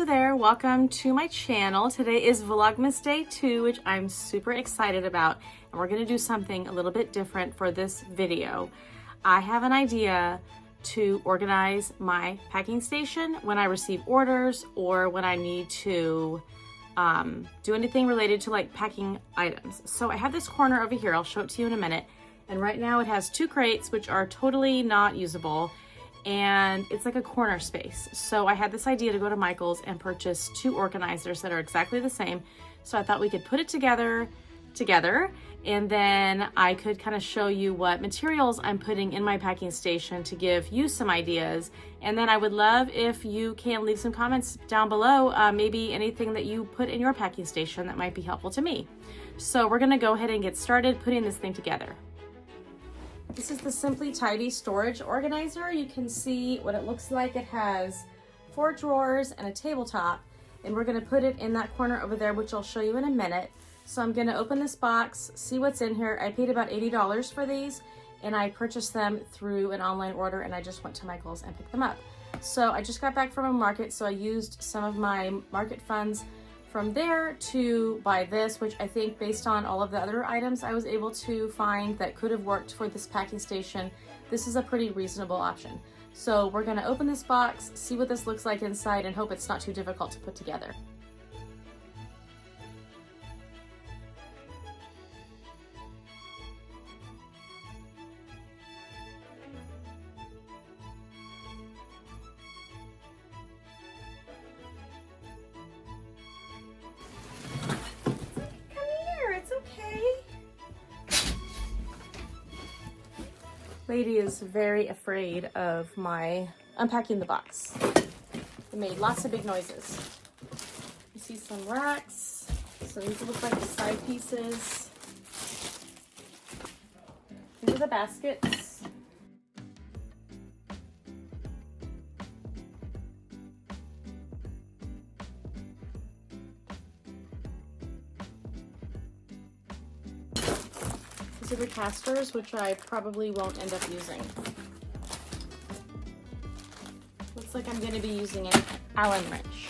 there, welcome to my channel. Today is Vlogmas Day 2, which I'm super excited about, and we're gonna do something a little bit different for this video. I have an idea to organize my packing station when I receive orders or when I need to do anything related to like packing items. So I have this corner over here, I'll show it to you in a minute, and right now it has 2 crates which are totally not usable, and it's like a corner space. So I had this idea to go to Michael's and purchase 2 organizers that are exactly the same. So I thought we could put it together, and then I could kind of show you what materials I'm putting in my packing station to give you some ideas. And then I would love if you can leave some comments down below, maybe anything that you put in your packing station that might be helpful to me. So we're gonna go ahead and get started putting this thing together. This is the Simply Tidy storage organizer. You can see what it looks like. It has 4 drawers and a tabletop, and we're gonna put it in that corner over there, which I'll show you in a minute. So I'm gonna open this box, see what's in here. I paid about $80 for these, and I purchased them through an online order, and I just went to Michael's and picked them up. So I just got back from a market, so I used some of my market funds from there to buy this, which I think based on all of the other items I was able to find that could have worked for this packing station, this is a pretty reasonable option. So we're gonna open this box, see what this looks like inside, and hope it's not too difficult to put together. Lady is very afraid of my unpacking the box. It made lots of big noises. You see some racks. So these look like the side pieces. These are the baskets. These are the casters, which I probably won't end up using. Looks like I'm going to be using an Allen wrench.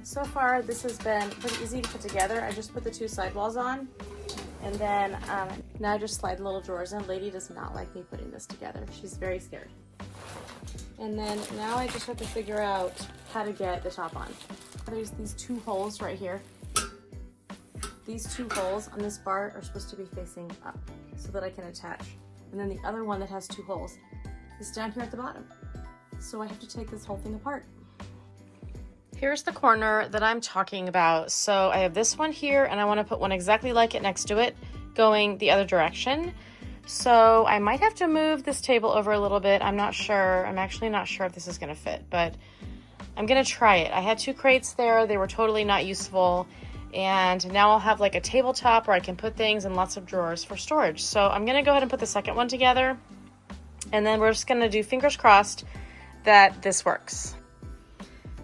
So far, this has been pretty easy to put together. I just put the 2 sidewalls on, and then now I just slide the little drawers in. Lady does not like me putting this together. She's very scared. And then now I just have to figure out how to get the top on. There's these 2 holes right here. These 2 holes on this bar are supposed to be facing up so that I can attach. And then the other one that has 2 holes is down here at the bottom. So I have to take this whole thing apart. Here's the corner that I'm talking about. So I have this one here, and I want to put one exactly like it next to it, going the other direction. So I might have to move this table over a little bit. I'm not sure. I'm actually not sure if this is going to fit, but I'm going to try it. I had 2 crates there. They were totally not useful. And now I'll have like a tabletop where I can put things and lots of drawers for storage. So I'm going to go ahead and put the second one together. And then we're just going to do fingers crossed that this works.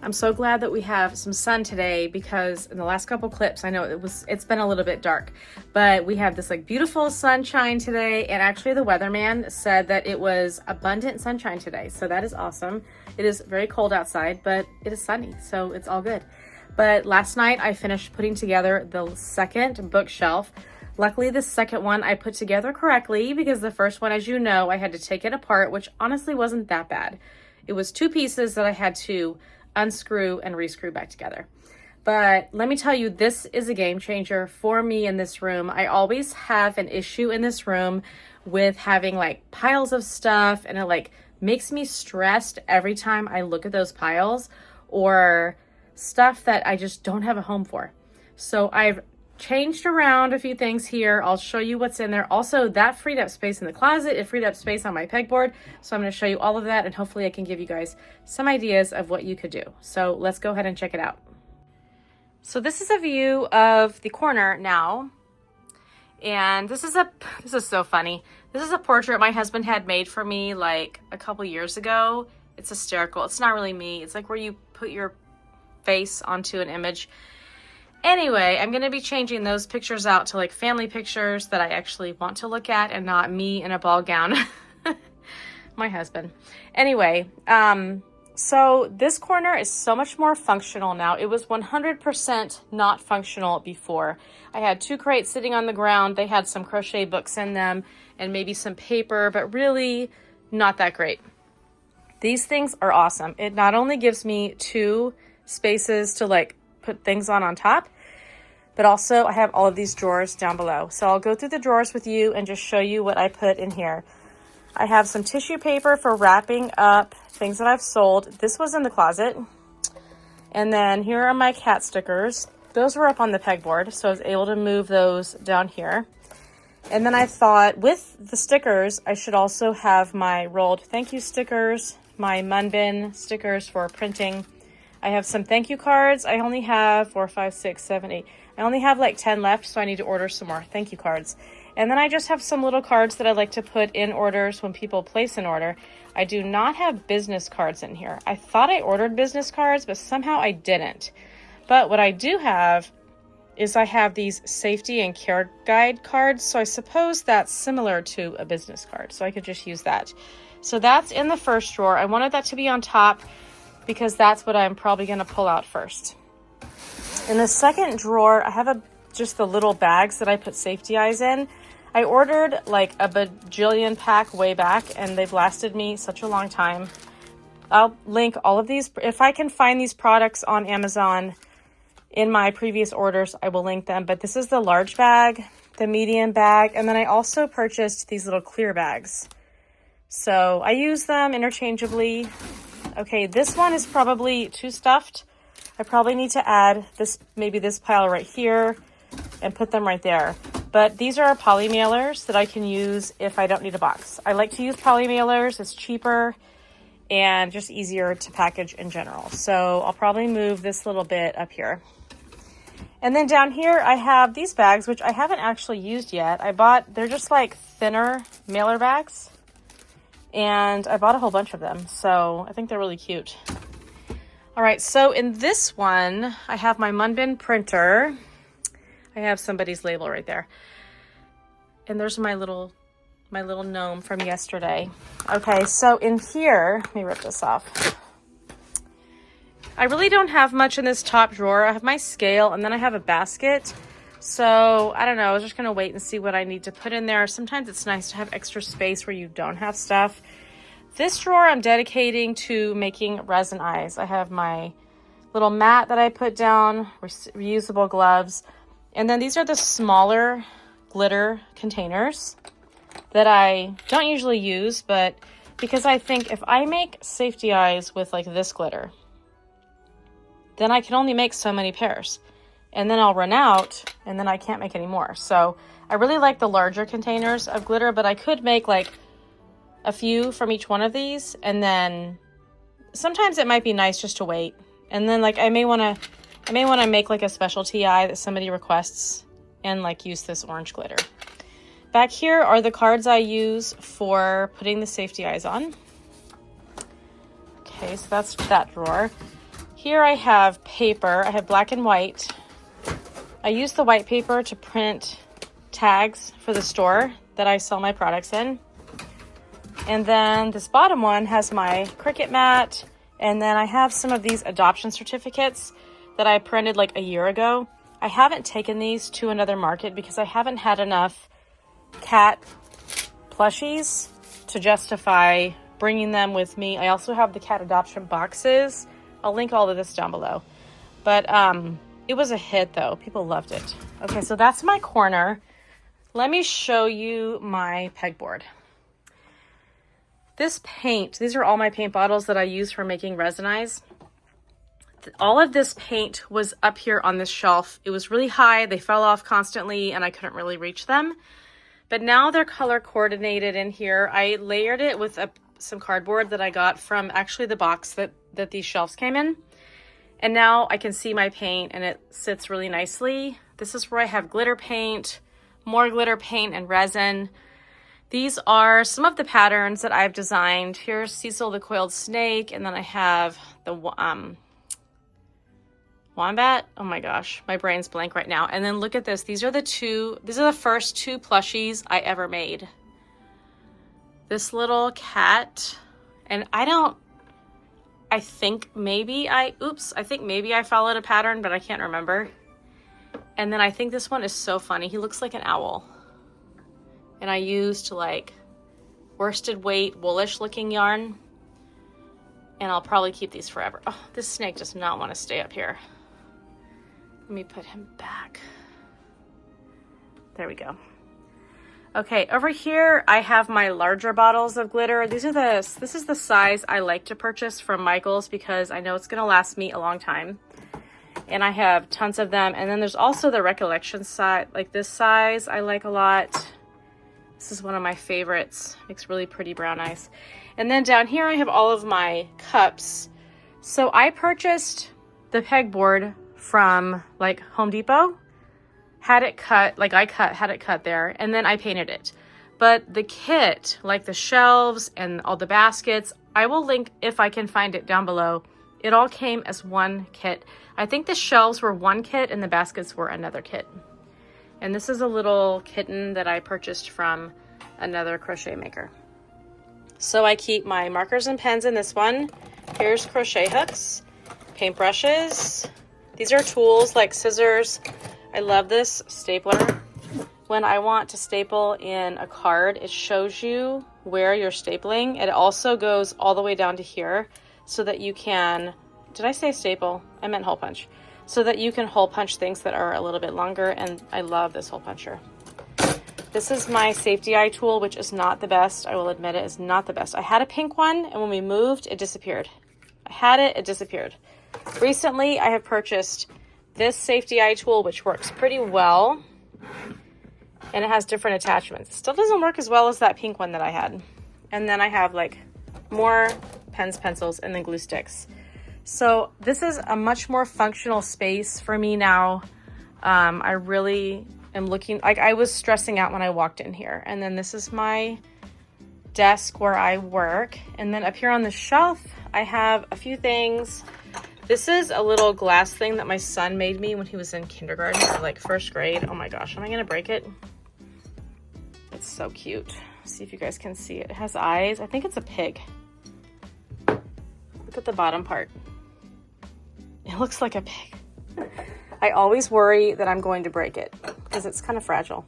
I'm so glad that we have some sun today, because in the last couple clips, I know it's been a little bit dark, but we have this like beautiful sunshine today, and actually the weatherman said that it was abundant sunshine today, so that is awesome. It is very cold outside, but it is sunny, so it's all good. But last night I finished putting together the second bookshelf. Luckily the second one I put together correctly, because the first one, as you know, I had to take it apart, which honestly wasn't that bad. It was 2 pieces that I had to unscrew and rescrew back together. But let me tell you, this is a game changer for me in this room. I always have an issue in this room with having like piles of stuff, and it like makes me stressed every time I look at those piles or stuff that I just don't have a home for. So I've changed around a few things here. I'll show you what's in there. Also, that freed up space in the closet. It freed up space on my pegboard. So I'm going to show you all of that, and hopefully I can give you guys some ideas of what you could do. So let's go ahead and check it out. So this is a view of the corner now. And this is so funny. This is a portrait my husband had made for me like a couple years ago. It's hysterical. It's not really me. It's like where you put your face onto an image. Anyway, I'm going to be changing those pictures out to like family pictures that I actually want to look at and not me in a ball gown. My husband. Anyway, so this corner is so much more functional now. It was 100% not functional before. I had 2 crates sitting on the ground. They had some crochet books in them and maybe some paper, but really not that great. These things are awesome. It not only gives me 2 spaces to like put things on top, but also I have all of these drawers down below. So I'll go through the drawers with you and just show you what I put in here. I have some tissue paper for wrapping up things that I've sold. This was in the closet. And then here are my cat stickers. Those were up on the pegboard, so I was able to move those down here. And then I thought with the stickers, I should also have my rolled thank you stickers, my Mun Bin stickers for printing. I have some thank you cards. I only have 4, 5, 6, 7, 8. I only have like 10 left, so I need to order some more thank you cards. And then I just have some little cards that I like to put in orders when people place an order. I do not have business cards in here. I thought I ordered business cards, but somehow I didn't. But what I do have is I have these safety and care guide cards. So I suppose that's similar to a business card. So I could just use that. So that's in the first drawer. I wanted that to be on top because that's what I'm probably going to pull out first. In the second drawer, I have just the little bags that I put safety eyes in. I ordered like a bajillion pack way back and they've lasted me such a long time. I'll link all of these. If I can find these products on Amazon in my previous orders, I will link them. But this is the large bag, the medium bag, and then I also purchased these little clear bags. So I use them interchangeably. Okay, this one is probably too stuffed. I probably need to add this, maybe this pile right here and put them right there. But these are poly mailers that I can use if I don't need a box. I like to use poly mailers. It's cheaper and just easier to package in general. So I'll probably move this little bit up here. And then down here, I have these bags, which I haven't actually used yet. They're just like thinner mailer bags. And I bought a whole bunch of them. So I think they're really cute. All right, so in this one, I have my Mun Bin printer. I have somebody's label right there. And there's my little gnome from yesterday. Okay, so in here, let me rip this off. I really don't have much in this top drawer. I have my scale and then I have a basket. So I don't know, I was just gonna wait and see what I need to put in there. Sometimes it's nice to have extra space where you don't have stuff. This drawer I'm dedicating to making resin eyes. I have my little mat that I put down, reusable gloves. And then these are the smaller glitter containers that I don't usually use, but because I think if I make safety eyes with like this glitter, then I can only make so many pairs. And then I'll run out and then I can't make any more. So I really like the larger containers of glitter, but I could make like a few from each one of these. And then sometimes it might be nice just to wait. And then like I may want to make like a specialty eye that somebody requests and like use this orange glitter. Back here are the cards I use for putting the safety eyes on. Okay, so that's that drawer. Here I have paper. I have black and white. I use the white paper to print tags for the store that I sell my products in. And then this bottom one has my Cricut mat. And then I have some of these adoption certificates that I printed like a year ago. I haven't taken these to another market because I haven't had enough cat plushies to justify bringing them with me. I also have the cat adoption boxes. I'll link all of this down below. But it was a hit though. People loved it. Okay, so that's my corner. Let me show you my pegboard. This paint, these are all my paint bottles that I use for making resin eyes. All of this paint was up here on this shelf. It was really high. They fell off constantly and I couldn't really reach them. But now they're color coordinated in here. I layered it with some cardboard that I got from actually the box that these shelves came in. And now I can see my paint and it sits really nicely. This is where I have glitter paint, more glitter paint and resin. These are some of the patterns that I've designed. Here's Cecil the Coiled Snake, and then I have the Wombat. Oh my gosh, my brain's blank right now. And then look at this. These are the first 2 plushies I ever made. This little cat, and I think maybe I followed a pattern, but I can't remember. And then I think this one is so funny. He looks like an owl. And I used like worsted weight, woolish looking yarn. And I'll probably keep these forever. Oh, this snake does not want to stay up here. Let me put him back. There we go. Okay, over here I have my larger bottles of glitter. This is the size I like to purchase from Michael's because I know it's gonna last me a long time. And I have tons of them. And then there's also the Recollection size, like this size I like a lot. This is one of my favorites. Makes really pretty brown eyes. And then down here I have all of my cups. So I purchased the pegboard from like Home Depot, had it cut, had it cut there, and then I painted it. But the kit, like the shelves and all the baskets, I will link if I can find it down below. It all came as one kit. I think the shelves were one kit and the baskets were another kit. And this is a little kitten that I purchased from another crochet maker. So I keep my markers and pens in this one. Here's crochet hooks, paintbrushes. These are tools like scissors. I love this stapler. When I want to staple in a card, it shows you where you're stapling. It also goes all the way down to here so that you can, did I say staple? I meant hole punch. So that you can hole punch things that are a little bit longer, and I love this hole puncher. This is my safety eye tool, which is not the best. I will admit it is not the best. I had a pink one, and when we moved, it disappeared. I had it, it disappeared. Recently, I have purchased this safety eye tool, which works pretty well, and it has different attachments. It still doesn't work as well as that pink one that I had. And then I have like more pens, pencils, and then glue sticks. So this is a much more functional space for me now. I really am looking, like I was stressing out when I walked in here. And then this is my desk where I work. And then up here on the shelf, I have a few things. This is a little glass thing that my son made me when he was in kindergarten or like first grade. Oh my gosh, am I gonna break it? It's so cute. See if you guys can see it. It has eyes. I think it's a pig. Look at the bottom part. It looks like a pig. I always worry that I'm going to break it because it's kind of fragile.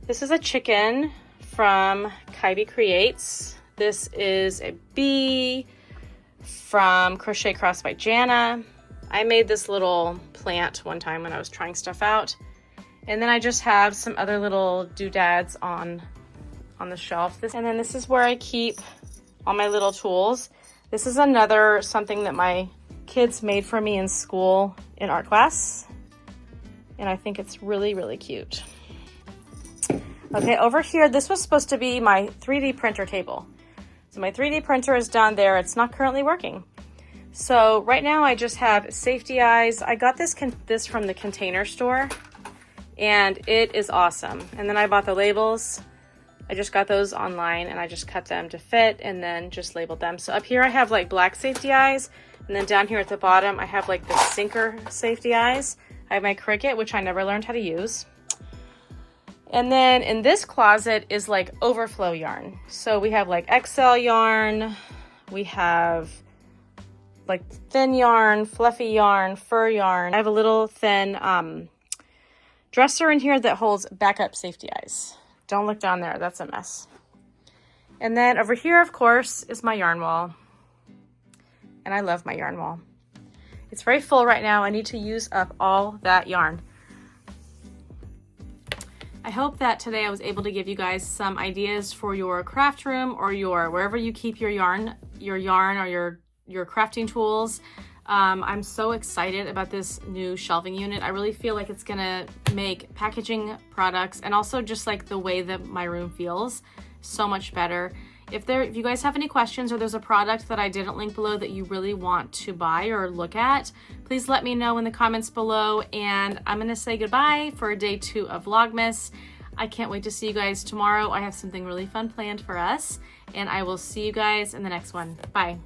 This is a chicken from Kylie Creates. This is a bee from Crochet Cross by Jana. I made this little plant one time when I was trying stuff out. And then I just have some other little doodads on the shelf. And then this is where I keep all my little tools. This is another something that my kids made for me in school in art class. And I think it's really, really cute. Okay, over here, this was supposed to be my 3D printer table. So my 3D printer is down there. It's not currently working. So right now I just have safety eyes. I got this from the Container Store and it is awesome. And then I bought the labels. I just got those online and I just cut them to fit and then just labeled them. So up here I have like black safety eyes. And then down here at the bottom, I have like the sinker safety eyes. I have my Cricut, which I never learned how to use. And then in this closet is like overflow yarn. So we have like XL yarn, we have like thin yarn, fluffy yarn, fur yarn. I have a little thin dresser in here that holds backup safety eyes. Don't look down there, that's a mess. And then over here, of course, is my yarn wall. And I love my yarn wall. It's very full right now. I need to use up all that yarn. I hope that today I was able to give you guys some ideas for your craft room or your wherever you keep your yarn or your crafting tools. I'm so excited about this new shelving unit. I really feel like it's gonna make packaging products and also just like the way that my room feels so much better. If you guys have any questions or there's a product that I didn't link below that you really want to buy or look at, please let me know in the comments below. And I'm gonna say goodbye for day 2 of Vlogmas. I can't wait to see you guys tomorrow. I have something really fun planned for us and I will see you guys in the next one. Bye.